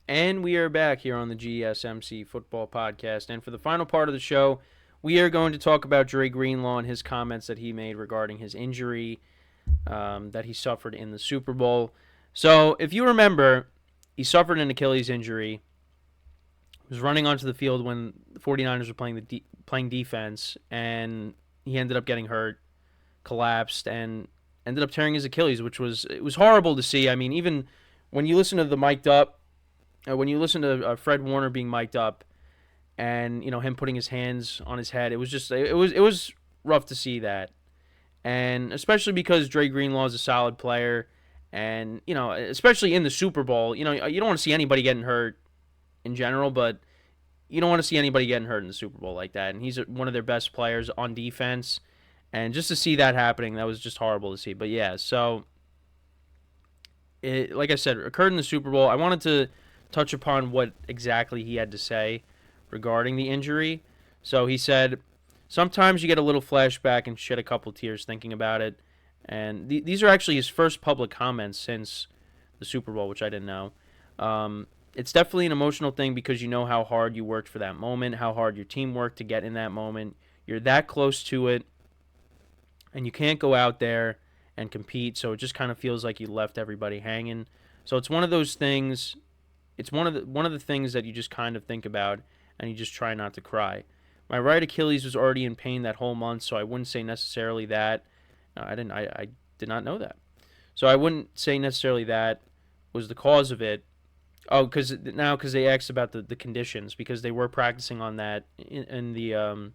And we are back here on the GSMC Football Podcast. And for the final part of the show, we are going to talk about Dre Greenlaw and his comments that he made regarding his injury that he suffered in the Super Bowl. So, if you remember, he suffered an Achilles injury. He was running onto the field when the 49ers were playing defense, and he ended up getting hurt, collapsed, and ended up tearing his Achilles, which was horrible to see. I mean, even when you listen to the mic'd up, when you listen to Fred Warner being mic'd up, and him putting his hands on his head, it was rough to see that, and especially because Dre Greenlaw is a solid player, and especially in the Super Bowl, you don't want to see anybody getting hurt in general, but you don't want to see anybody getting hurt in the Super Bowl like that, and he's one of their best players on defense, and just to see that happening, that was just horrible to see. But yeah, so it, like I said, occurred in the Super Bowl. I wanted to touch upon what exactly he had to say regarding the injury. So he said, sometimes you get a little flashback and shed a couple tears thinking about it. And these are actually his first public comments since the Super Bowl, which I didn't know. It's definitely an emotional thing because you know how hard you worked for that moment, how hard your team worked to get in that moment. You're that close to it, and you can't go out there and compete, so it just kind of feels like you left everybody hanging. So it's one of those things. It's one of the things that you just kind of think about, and you just try not to cry. My right Achilles was already in pain that whole month, so I wouldn't say necessarily that. I did not know that. So I wouldn't say necessarily that was the cause of it. Oh, because they asked about the conditions, because they were practicing on that in the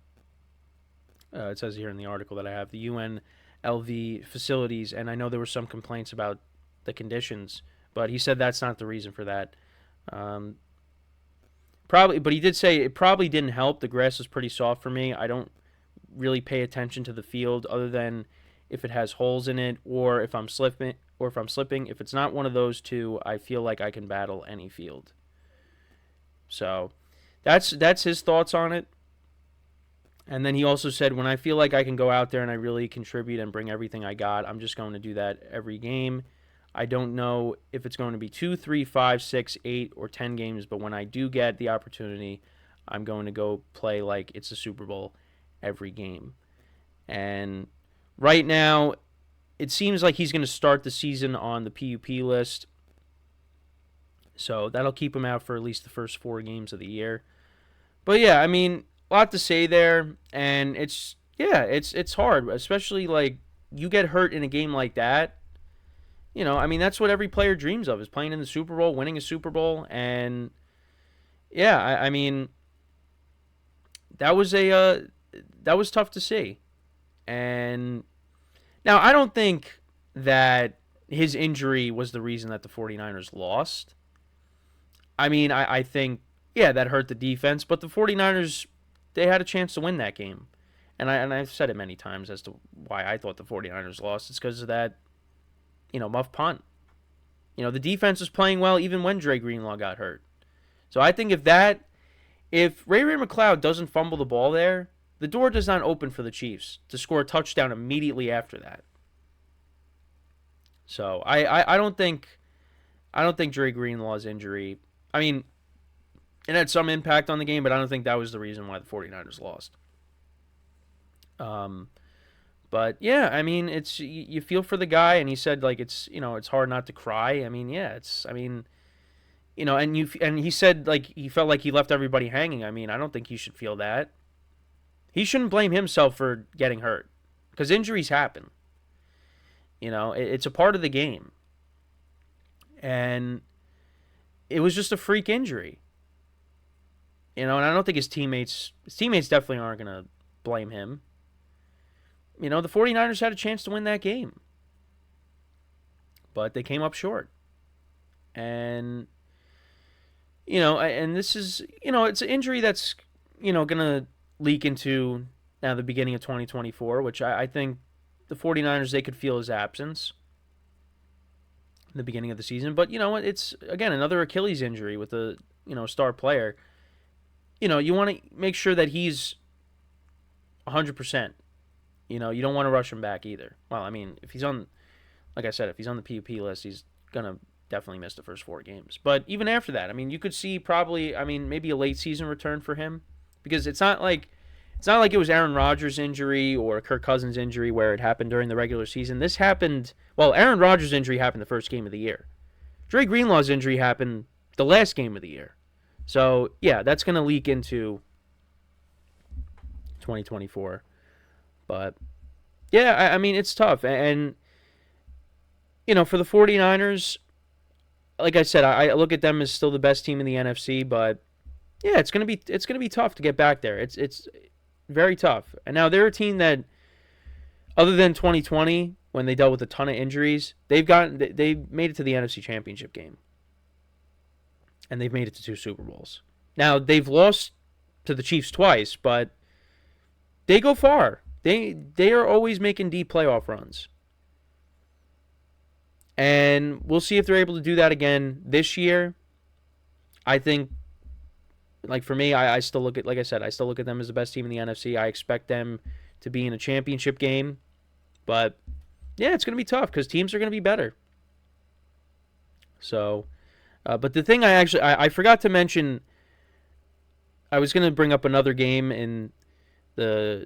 it says here in the article that I have, the UNLV facilities, and I know there were some complaints about the conditions, but he said that's not the reason for that. Probably, but he did say it probably didn't help. The grass is pretty soft for me. I don't really pay attention to the field other than if it has holes in it or if I'm slipping. If it's not one of those two, I feel like I can battle any field. So that's his thoughts on it. And then he also said, when I feel like I can go out there and I really contribute and bring everything I got, I'm just going to do that every game. I don't know if it's going to be 2, 3, 5, 6, 8, or 10 games, but when I do get the opportunity, I'm going to go play like it's a Super Bowl every game. And right now, it seems like he's going to start the season on the PUP list, so that'll keep him out for at least the first 4 games of the year. But yeah, I mean, a lot to say there, and it's hard, especially like you get hurt in a game like that. I mean, that's what every player dreams of, is playing in the Super Bowl, winning a Super Bowl. And, yeah, I mean, that was tough to see. And now, I don't think that his injury was the reason that the 49ers lost. I mean, I think, yeah, that hurt the defense, but the 49ers, they had a chance to win that game. And I've said it many times as to why I thought the 49ers lost. It's because of that muff punt. The defense was playing well even when Dre Greenlaw got hurt. So I think if Ray McCloud doesn't fumble the ball there, the door does not open for the Chiefs to score a touchdown immediately after that. So I don't think Dre Greenlaw's injury, I mean, it had some impact on the game, but I don't think that was the reason why the 49ers lost. But yeah, I mean, it's you feel for the guy, and he said like it's hard not to cry. I mean, yeah, and he said like he felt like he left everybody hanging. I mean, I don't think he should feel that. He shouldn't blame himself for getting hurt, because injuries happen. It's a part of the game, and it was just a freak injury. And I don't think his teammates definitely aren't gonna blame him. The 49ers had a chance to win that game, but they came up short. And, and this is, it's an injury that's, going to leak into now the beginning of 2024, which I think the 49ers, they could feel his absence in the beginning of the season. But, it's, again, another Achilles injury with a, star player. You want to make sure that he's 100%. You don't want to rush him back either. Well, I mean, if he's on the PUP list, he's going to definitely missed the first 4 games. But even after that, I mean, you could see probably, I mean, maybe a late season return for him because it's not like it was Aaron Rodgers' injury or Kirk Cousins' injury where it happened during the regular season. This happened, well, Aaron Rodgers' injury happened the first game of the year. Dre Greenlaw's injury happened the last game of the year. So, yeah, that's going to leak into 2024. But, yeah, I mean, it's tough. And, you know, for the 49ers, like I said, I look at them as still the best team in the NFC, but, yeah, it's going to be tough to get back there. It's very tough. And now they're a team that, other than 2020, when they dealt with a ton of injuries, they made it to the NFC Championship game. And they've made it to 2 Super Bowls. Now, they've lost to the Chiefs twice, but they go far. They are always making deep playoff runs. And we'll see if they're able to do that again this year. I think, like for me, I still look at, like I said, I still look at them as the best team in the NFC. I expect them to be in a championship game. But, yeah, it's going to be tough because teams are going to be better. So, but the thing I forgot to mention, I was going to bring up another game in the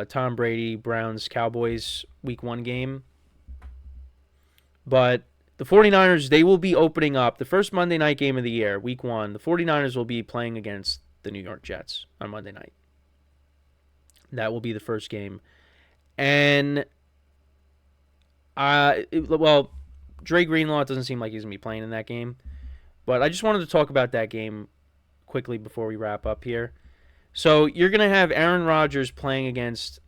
Tom Brady, Browns, Cowboys Week 1 game. But the 49ers, they will be opening up the first Monday night game of the year, Week 1. The 49ers will be playing against the New York Jets on Monday night. That will be the first game. And, Dre Greenlaw, it doesn't seem like he's going to be playing in that game. But I just wanted to talk about that game quickly before we wrap up here. So you're going to have Aaron Rodgers playing against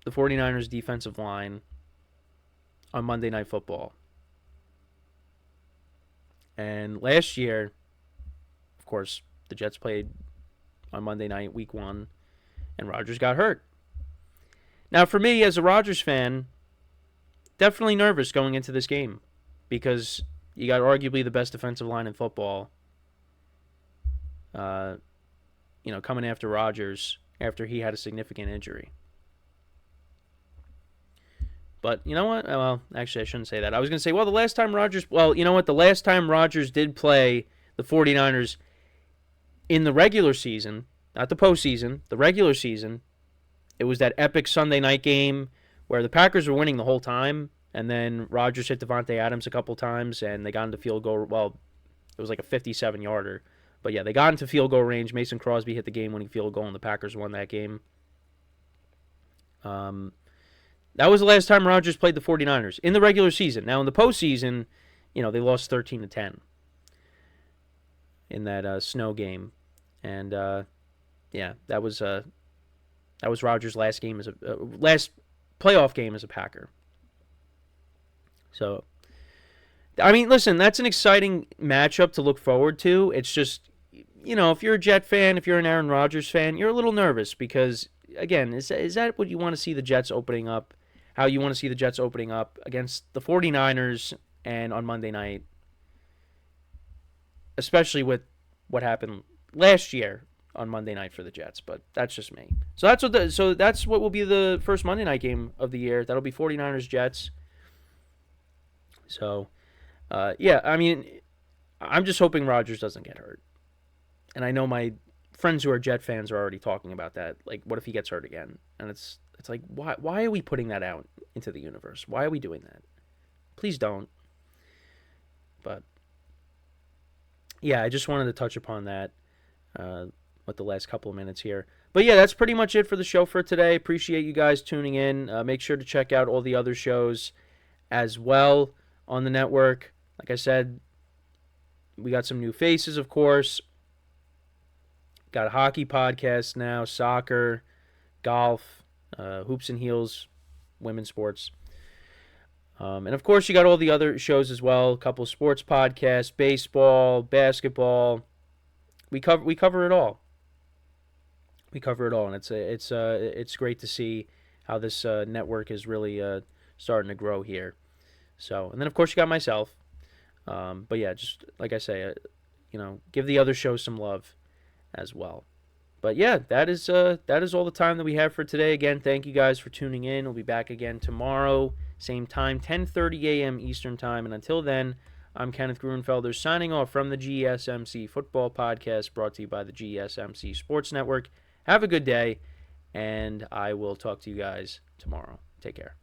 the 49ers defensive line on Monday Night Football. And last year, of course, the Jets played on Monday night, Week 1, and Rodgers got hurt. Now, for me, as a Rodgers fan, definitely nervous going into this game because you got arguably the best defensive line in football, coming after Rodgers after he had a significant injury. But you know what? Well, actually, I shouldn't say that. I was going to say, the last time Rodgers... Well, you know what? The last time Rodgers did play the 49ers in the regular season, not the postseason, the regular season, it was that epic Sunday night game where the Packers were winning the whole time, and then Rodgers hit Devontae Adams a couple times, and they got into field goal... Well, it was like a 57-yarder. But yeah, they got into field goal range. Mason Crosby hit the game-winning field goal, and the Packers won that game. That was the last time Rodgers played the 49ers in the regular season. Now, in the postseason, they lost 13-10 in that snow game. And, that was Rodgers' last game last playoff game as a Packer. So, I mean, listen, that's an exciting matchup to look forward to. It's just, if you're a Jet fan, if you're an Aaron Rodgers fan, you're a little nervous because, again, is that what you want to see the Jets opening up? How you want to see the Jets opening up against the 49ers and on Monday night, especially with what happened last year on Monday night for the Jets. But that's just me. So that's what will be the first Monday night game of the year. That'll be 49ers Jets. So, I mean, I'm just hoping Rodgers doesn't get hurt. And I know my friends who are Jet fans are already talking about that. Like, what if he gets hurt again? And it's like, why are we putting that out into the universe? Why are we doing that? Please don't. But, yeah, I just wanted to touch upon that with the last couple of minutes here. But, yeah, that's pretty much it for the show for today. Appreciate you guys tuning in. Make sure to check out all the other shows as well on the network. Like I said, we got some new faces, of course. Got a hockey podcast now, soccer, golf, Hoops and Heels, women's sports. And, of course, you got all the other shows as well. A couple of sports podcasts, baseball, basketball. We cover it all. We cover it all, and it's great to see how this network is really starting to grow here. So, and then, of course, you got myself. But, yeah, just like I say, give the other shows some love as well. But yeah, that is all the time that we have for today. Again, thank you guys for tuning in. We'll be back again tomorrow, same time, 10:30 a.m. Eastern Time. And until then, I'm Kenneth Grunfelder signing off from the GSMC Football Podcast brought to you by the GSMC Sports Network. Have a good day, and I will talk to you guys tomorrow. Take care.